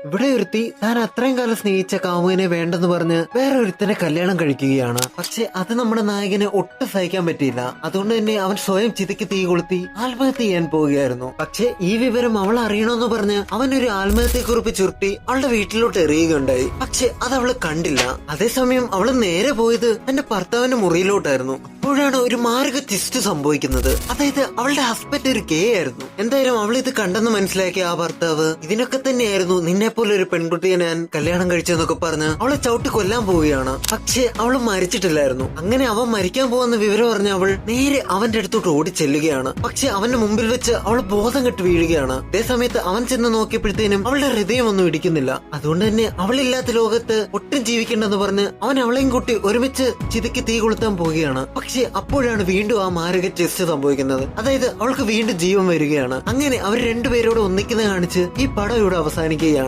ഇവിടെ ഒരുത്തി താൻ അത്രയും കാലം സ്നേഹിച്ച കാമുവിനെ വേണ്ടെന്ന് പറഞ്ഞ് വേറെ ഒരുത്തനെ കല്യാണം കഴിക്കുകയാണ്. പക്ഷെ അത് നമ്മുടെ നായകന് ഒട്ടും സഹിക്കാൻ പറ്റിയില്ല. അതുകൊണ്ട് തന്നെ അവൻ സ്വയം ചിതയ്ക്ക് തീ കൊളുത്തി ആത്മഹത്യ ചെയ്യാൻ പോവുകയായിരുന്നു. പക്ഷെ ഈ വിവരം അവൾ അറിയണമെന്ന് പറഞ്ഞ് അവൻ ഒരു ആത്മഹത്യക്കുറിപ്പ് ചുരുട്ടി അവളുടെ വീട്ടിലോട്ട് എറിയുകയുണ്ടായി. പക്ഷെ അത് അവള് കണ്ടില്ല. അതേസമയം അവള് നേരെ പോയത് തന്റെ ഭർത്താവിന്റെ മുറിയിലോട്ടായിരുന്നു. അപ്പോഴാണ് ഒരു മാരക ട്വിസ്റ്റ് സംഭവിക്കുന്നത്. അതായത് അവളുടെ ഹസ്ബൻഡ് ഒരു ഗേ ആയിരുന്നു. എന്തായാലും അവൾ ഇത് കണ്ടെന്ന് മനസ്സിലാക്കിയ ആ ഭർത്താവ് ഇതിനൊക്കെ തന്നെയായിരുന്നു നിന്നെ പോലെ ഒരു പെൺകുട്ടിയെ ഞാൻ കല്യാണം കഴിച്ചെന്നൊക്കെ പറഞ്ഞ് അവളെ ചവിട്ടി കൊല്ലാൻ പോവുകയാണ്. പക്ഷെ അവള് മരിച്ചിട്ടില്ലായിരുന്നു. അങ്ങനെ അവൻ മരിക്കാൻ പോകുന്ന വിവരം അറിഞ്ഞ അവൾ നേരെ അവന്റെ അടുത്തോട്ട് ഓടി ചെല്ലുകയാണ്. പക്ഷെ അവന്റെ മുമ്പിൽ വെച്ച് അവൾ ബോധം കെട്ട് വീഴുകയാണ്. അതേ സമയത്ത് അവൻ ചെന്ന് നോക്കിയപ്പോഴത്തേനും അവളുടെ ഹൃദയം ഒന്നും ഇടിക്കുന്നില്ല. അതുകൊണ്ട് തന്നെ അവളില്ലാത്ത ലോകത്ത് ഒട്ടും ജീവിക്കണ്ടെന്ന് പറഞ്ഞ് അവൻ അവളെയും കൂട്ടി ഒരുമിച്ച് ചിതയ്ക്ക് തീ കൊളുത്താൻ പോവുകയാണ്. പക്ഷെ അപ്പോഴാണ് വീണ്ടും ആ മാരക ട്വിസ്റ്റ് സംഭവിക്കുന്നത്. അതായത് അവൾക്ക് വീണ്ടും ജീവൻ വരികയാണ്. അങ്ങനെ അവർ രണ്ടുപേരോട് ഒന്നിക്കുന്നത് കാണിച്ച് ഈ പടം ഇവിടെ അവസാനിക്കുകയാണ്.